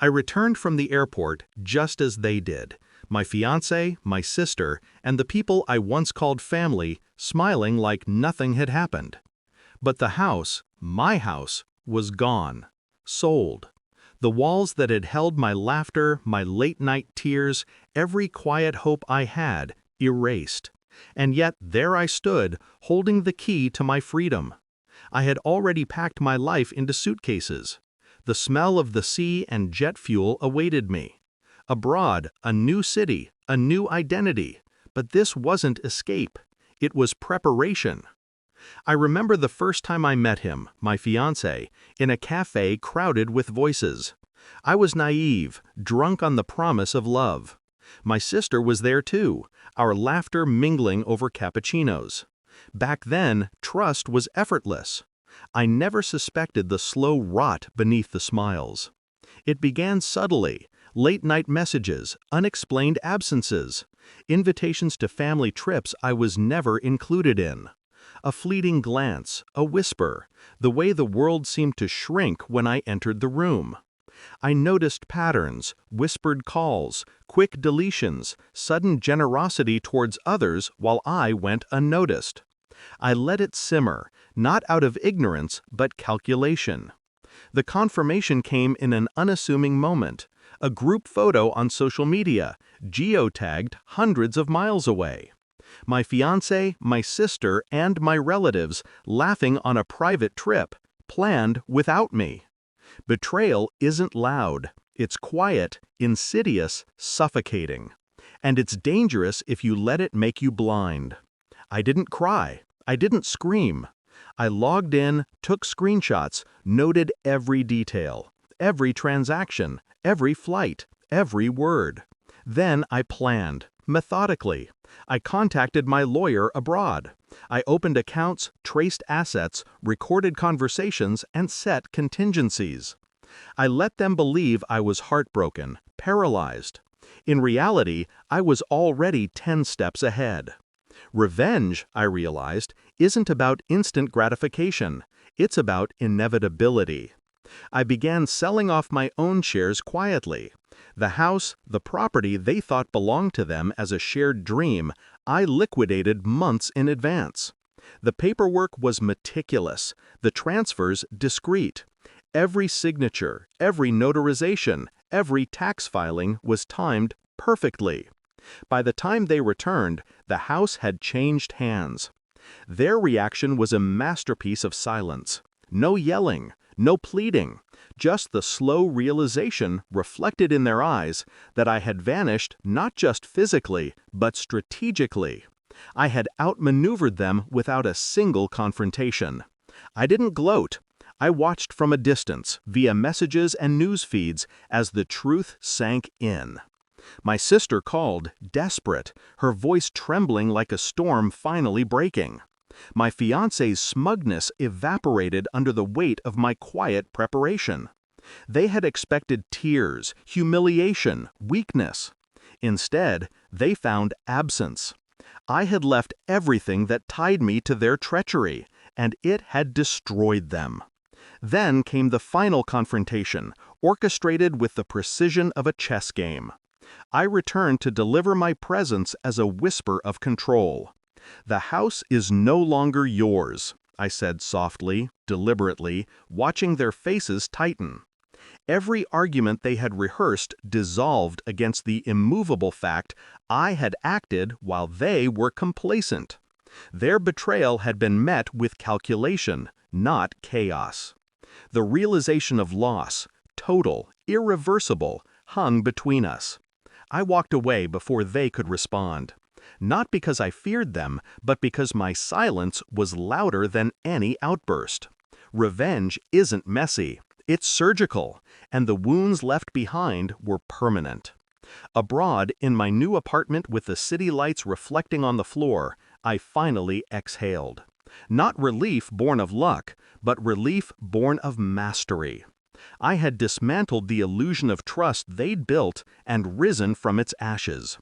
I returned from the airport just as they did, my fiancé, my sister, and the people I once called family smiling like nothing had happened. But the house, my house, was gone. Sold. The walls that had held my laughter, my late-night tears, every quiet hope I had, erased. And yet there I stood, holding the key to my freedom. I had already packed my life into suitcases. The smell of the sea and jet fuel awaited me. Abroad, a new city, a new identity. But this wasn't escape. It was preparation. I remember the first time I met him, my fiancé, in a cafe crowded with voices. I was naive, drunk on the promise of love. My sister was there too, our laughter mingling over cappuccinos. Back then, trust was effortless. I never suspected the slow rot beneath the smiles. It began subtly, late-night messages, unexplained absences, invitations to family trips I was never included in. A fleeting glance, a whisper, the way the world seemed to shrink when I entered the room. I noticed patterns, whispered calls, quick deletions, sudden generosity towards others while I went unnoticed. I let it simmer, not out of ignorance, but calculation. The confirmation came in an unassuming moment, a group photo on social media, geotagged hundreds of miles away. My fiancé, my sister, and my relatives laughing on a private trip, planned without me. Betrayal isn't loud. It's quiet, insidious, suffocating. And it's dangerous if you let it make you blind. I didn't cry. I didn't scream. I logged in, took screenshots, noted every detail, every transaction, every flight, every word. Then I planned, methodically. I contacted my lawyer abroad. I opened accounts, traced assets, recorded conversations, and set contingencies. I let them believe I was heartbroken, paralyzed. In reality, I was already 10 steps ahead. Revenge, I realized, isn't about instant gratification. It's about inevitability. I began selling off my own shares quietly. The house, the property they thought belonged to them as a shared dream, I liquidated months in advance. The paperwork was meticulous, the transfers discreet. Every signature, every notarization, every tax filing was timed perfectly. By the time they returned, the house had changed hands. Their reaction was a masterpiece of silence. No yelling, no pleading, just the slow realization reflected in their eyes that I had vanished not just physically, but strategically. I had outmaneuvered them without a single confrontation. I didn't gloat. I watched from a distance, via messages and news feeds, as the truth sank in. My sister called, desperate, her voice trembling like a storm finally breaking. My fiancé's smugness evaporated under the weight of my quiet preparation. They had expected tears, humiliation, weakness. Instead, they found absence. I had left everything that tied me to their treachery, and it had destroyed them. Then came the final confrontation, orchestrated with the precision of a chess game. I returned to deliver my presence as a whisper of control. "The house is no longer yours," I said softly, deliberately, watching their faces tighten. Every argument they had rehearsed dissolved against the immovable fact I had acted while they were complacent. Their betrayal had been met with calculation, not chaos. The realization of loss, total, irreversible, hung between us. I walked away before they could respond. Not because I feared them, but because my silence was louder than any outburst. Revenge isn't messy, it's surgical, and the wounds left behind were permanent. Abroad, in my new apartment with the city lights reflecting on the floor, I finally exhaled. Not relief born of luck, but relief born of mastery. I had dismantled the illusion of trust they'd built and risen from its ashes.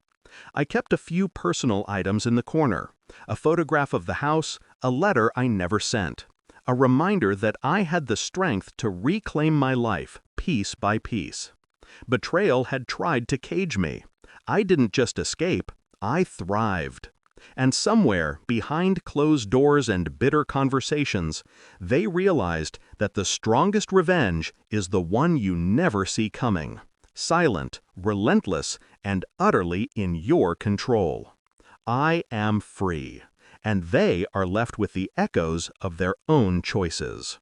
I kept a few personal items in the corner, a photograph of the house, a letter I never sent, a reminder that I had the strength to reclaim my life, piece by piece. Betrayal had tried to cage me. I didn't just escape, I thrived. And somewhere, behind closed doors and bitter conversations, they realized that the strongest revenge is the one you never see coming. Silent, relentless, and utterly in your control. I am free, and they are left with the echoes of their own choices.